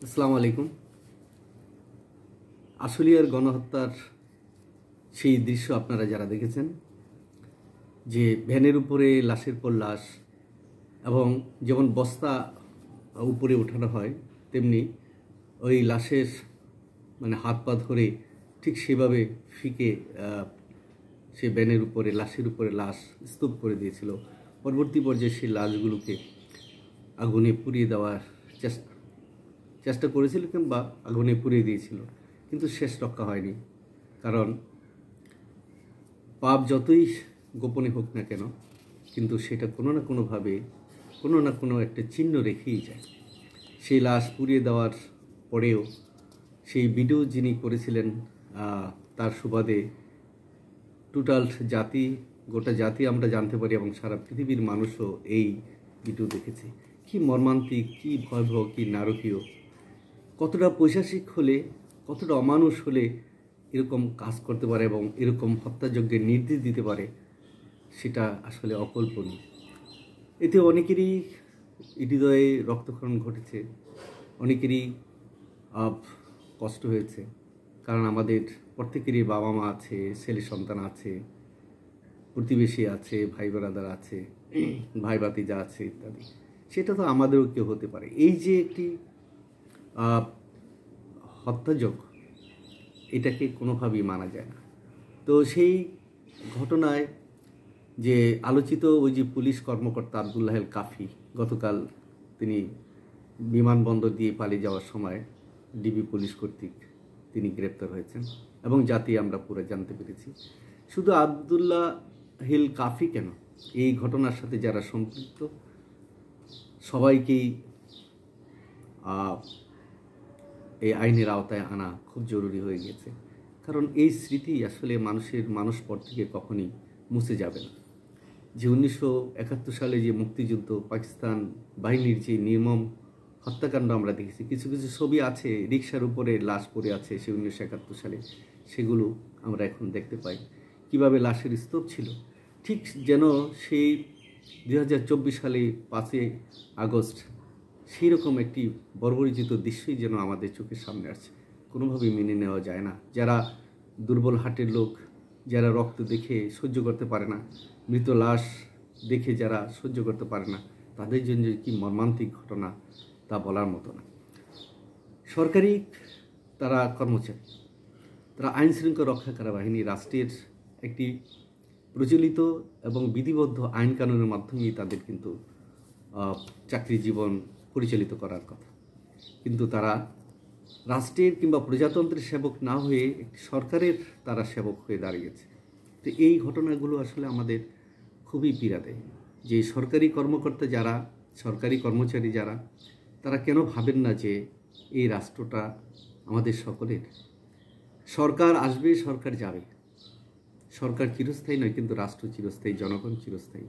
আসসালামু আলাইকুম। আশুলিয়ার গণহত্যার সেই দৃশ্য আপনারা যারা দেখেছেন, যে ভ্যানের উপরে লাশের পর লাশ এবং যেমন বস্তা উপরে ওঠানো হয়, তেমনি ওই লাশের হাত পা ধরে ঠিক সেভাবে ফিকে সে ভ্যানের উপরে লাশের উপরে লাশ স্তূপ করে দিয়েছিল। পরবর্তী পর্যায়ে সেই লাশগুলোকে আগুনে পুড়িয়ে দেওয়ার চেষ্টা করেছিল কিংবা আগুনে পুড়িয়ে দিয়েছিল, কিন্তু শেষ রক্ষা হয়নি। কারণ পাপ যতই গোপনে হোক না কেন, কিন্তু সেটা কোনো না কোনোভাবে কোনো না কোনো একটা চিহ্ন রেখেই যায়। সেই লাশ পুড়িয়ে দেওয়ার পরেও সেই ভিডিও যিনি করেছিলেন, তার সুবাদে টোটাল গোটা জাতি আমরা জানতে পারি এবং সারা পৃথিবীর মানুষও এই ভিডিও দেখেছে। কি মর্মান্তিক, কি ভয়াবহ, কি নারকীয়, কতটা পৈশাচিক হলে, কতটা অমানুষ হলে এরকম কাজ করতে পারে এবং এরকম হত্যাযজ্ঞের নির্দেশ দিতে পারে, সেটা আসলে অকল্পনীয়। এতে অনেকেরই হৃদয়ে রক্তক্ষরণ ঘটেছে, অনেকেরই কষ্ট হয়েছে। কারণ আমাদের প্রত্যেকেরই বাবা মা আছে, ছেলে সন্তান আছে, প্রতিবেশী আছে, ভাই ব্রাদার আছে, ভাই ভাতিজা আছে ইত্যাদি। সেটা তো আমাদেরও কেউ হতে পারে। এই যে একটি হত্যাযজ্ঞ, এটাকে কোনোভাবেই মানা যায় না। তো সেই ঘটনায় যে আলোচিত ওই যে পুলিশ কর্মকর্তা আবদুল্লাহ আল কাফি, গতকাল তিনি বিমানবন্দর দিয়ে পালিয়ে যাওয়ার সময় ডিবি পুলিশ কর্তৃক তিনি গ্রেপ্তার হয়েছেন এবং জাতি আমরা পুরো জানতে পেরেছি। শুধু আবদুল্লাহ হিল কাফি কেন, এই ঘটনার সাথে যারা সম্পৃক্ত সবাইকেই এই আইনের আওতায় আনা খুব জরুরি হয়ে গেছে। কারণ এই স্মৃতি আসলে মানুষ পর থেকে কখনই মুছে যাবে না। যে 1971 সালে যে মুক্তিযুদ্ধ, পাকিস্তান বাহিনীর যে নির্মম হত্যাকাণ্ড আমরা দেখেছি, কিছু কিছু ছবি আছে, রিকশার উপরে লাশ পড়ে আছে সে 1971 সালে, সেগুলো আমরা এখন দেখতে পাই কিভাবে লাশের স্তূপ ছিল। ঠিক যেন সেই 2024 সালে 5 আগস্ট সেই রকম একটি বর্বরিচিত দৃশ্যই যেন আমাদের চোখের সামনে আসছে। কোনোভাবেই মেনে নেওয়া যায় না। যারা দুর্বল হার্টের লোক, যারা রক্ত দেখে সহ্য করতে পারে না, মৃত লাশ দেখে যারা সহ্য করতে পারে না, তাদের জন্য কি মর্মান্তিক ঘটনা তা বলার মতো না। সরকারি তারা কর্মচারী, তারা আইন শৃঙ্খলা রক্ষাকারী বাহিনী, রাষ্ট্রের একটি প্রচলিত এবং বিধিবদ্ধ আইন কানুনের মাধ্যমেই তাদের কিন্তু চাকরি জীবন পরিচালিত করার কথা। কিন্তু তারা রাষ্ট্রের কিংবা প্রজাতন্ত্রের সেবক না হয়ে একটি সরকারের তারা সেবক হয়ে দাঁড়িয়েছে। তো এই ঘটনাগুলো আসলে আমাদের খুবই পীড়া দেয়। যে সরকারি কর্মকর্তা যারা, সরকারি কর্মচারী যারা, তারা কেন ভাবেন না যে এই রাষ্ট্রটা আমাদের সকলের? সরকার আসবে, সরকার যাবে, সরকার চিরস্থায়ী নয়, কিন্তু রাষ্ট্র চিরস্থায়ী, জনগণ চিরস্থায়ী।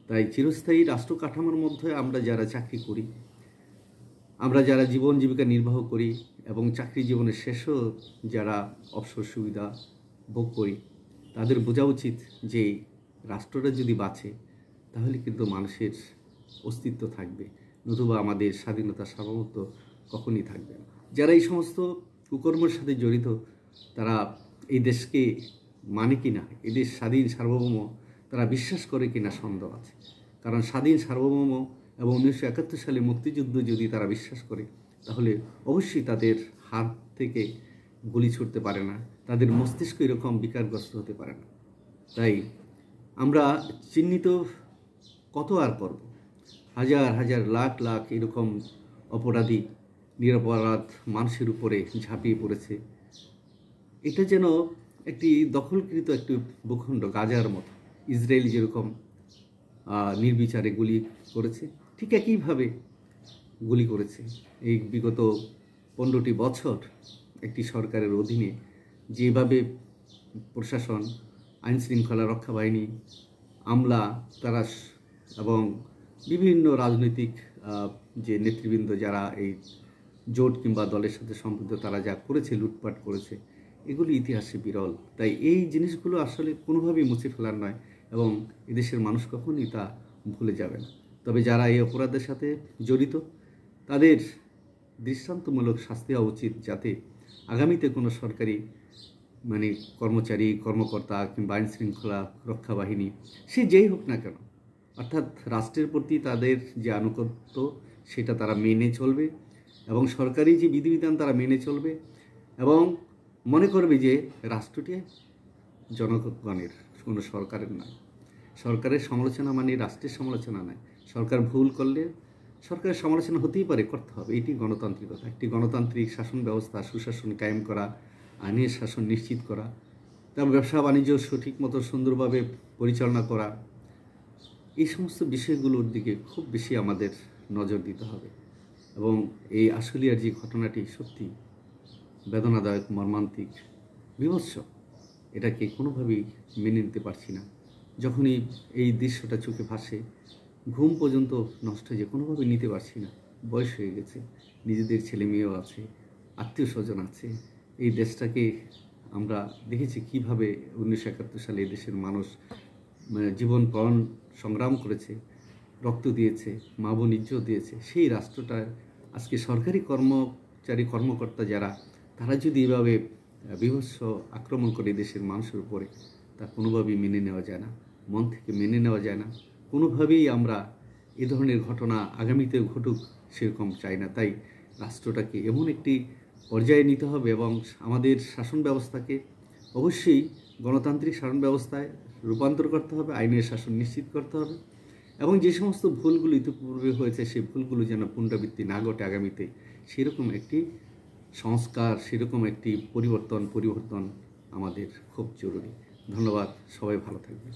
তাই চিরস্থায়ী রাষ্ট্র কাঠামোর মধ্যে আমরা যারা চাকরি করি, আমরা যারা জীবন জীবিকা নির্বাহ করি এবং চাকরি জীবনের শেষও যারা অবসর সুবিধা ভোগ করি, তাদের বোঝা উচিত যে রাষ্ট্রটা যদি বাঁচে তাহলে কিন্তু মানুষের অস্তিত্ব থাকবে, নতুবা আমাদের স্বাধীনতা সার্বভৌমত্ব কখনই থাকবে না। যারা এই সমস্ত কুকর্মের সাথে জড়িত, তারা এই দেশকে মানে কিনা, এদেশ স্বাধীন সার্বভৌম তারা বিশ্বাস করে কিনা সন্দেহ আছে। কারণ স্বাধীন সার্বভৌম এবং 1971 সালে মুক্তিযুদ্ধ যদি তারা বিশ্বাস করে, তাহলে অবশ্যই তাদের হাত থেকে গুলি ছুটতে পারে না, তাদের মস্তিষ্ক এরকম বিকারগ্রস্ত হতে পারে না। তাই আমরা চিহ্নিত কত আর করব? হাজার হাজার লাখ লাখ এরকম অপরাধী, নিরপরাধ মানুষের উপরে ঝাঁপিয়ে পড়েছে। এটা যেন একটি দখলকৃত একটি ভূখণ্ড, গাজার মতো। ইসরায়েল যেরকম নির্বিচারে গুলি করেছে, ঠিক একইভাবে গুলি করেছে এই বিগত 15টি বছর একটি সরকারের অধীনে। যেভাবে প্রশাসন, আইন শৃঙ্খলা রক্ষা বাহিনী, আমলা তারা এবং বিভিন্ন রাজনৈতিক যে নেতৃবৃন্দ যারা এই জোট কিংবা দলের সাথে সম্পৃক্ত, তারা যা করেছে, লুটপাট করেছে, এগুলি ইতিহাসে বিরল। তাই এই জিনিসগুলো আসলে কোনোভাবেই মুছে ফেলার নয় এবং এদেশের মানুষ কখনই তা ভুলে যাবে না। তবে যারা এই অপরাধের সাথে জড়িত, তাদের দৃষ্টান্তমূলক শাস্তি হওয়া উচিত, যাতে আগামীতে কোনো সরকারি কর্মচারী, কর্মকর্তা কিংবা আইন শৃঙ্খলা রক্ষা বাহিনী, সে যেই হোক না কেন, অর্থাৎ রাষ্ট্রের প্রতি তাদের যে আনুগত্য সেটা তারা মেনে চলবে এবং সরকারি যে বিধিবিধান তারা মেনে চলবে এবং মনে করবে যে রাষ্ট্রটি জনগণের, কোনো সরকারের নয়। সরকারের সমালোচনা মানে রাষ্ট্রের সমালোচনা নয়। সরকার ভুল করলে সরকারের সমালোচনা হতেই পারে, করতে হবে, এটি গণতান্ত্রিকতা। একটি গণতান্ত্রিক শাসন ব্যবস্থা, সুশাসন কায়েম করা, আইনের শাসন নিশ্চিত করা, তারপর ব্যবসা বাণিজ্য সঠিক মতো সুন্দরভাবে পরিচালনা করা, এই সমস্ত বিষয়গুলোর দিকে খুব বেশি আমাদের নজর দিতে হবে। এবং এই আশুলিয়ার যে ঘটনাটি সত্যি বেদনাদায়ক, মর্মান্তিক, বীভৎস, এটাকে কোনোভাবেই মেনে নিতে পারছি না। যখনই এই দৃশ্যটা চোখে ভাসে, ঘুম পর্যন্ত নষ্ট হয়ে যায়, কোনোভাবে নিতে পারছি না। বয়স হয়ে গেছে, নিজেদের ছেলে মেয়েও আছে, আত্মীয় স্বজন আছে। এই দেশটাকে আমরা দেখেছি কীভাবে 1971 সালে এই দেশের মানুষ জীবন প্রাণ সংগ্রাম করেছে, রক্ত দিয়েছে, মা বোন ইজ্জত দিয়েছে। সেই রাষ্ট্রটা আজকে সরকারি কর্মচারী, কর্মকর্তা যারা, তারা যদি এভাবে বীভৎস আক্রমণ করে দেশের মানুষের উপরে, তা কোনোভাবেই মেনে নেওয়া যায় না, মন থেকে মেনে নেওয়া যায় না। কোনোভাবেই আমরা এ ধরনের ঘটনা আগামীতে ঘটুক সেরকম চাই না। তাই রাষ্ট্রটাকে এমন একটি পর্যায়ে নিতে হবে এবং আমাদের শাসন ব্যবস্থাকে অবশ্যই গণতান্ত্রিক শাসন ব্যবস্থায় রূপান্তর করতে হবে, আইনের শাসন নিশ্চিত করতে হবে এবং যে সমস্ত ভুলগুলো ইতিপূর্বে হয়েছে সেই ভুলগুলো যেন পুনরাবৃত্তি না ঘটে আগামীতে, সেরকম একটি সংস্কার, সেরকম একটি পরিবর্তন আমাদের খুব জরুরি। ধন্যবাদ, সবাই ভালো থাকবেন।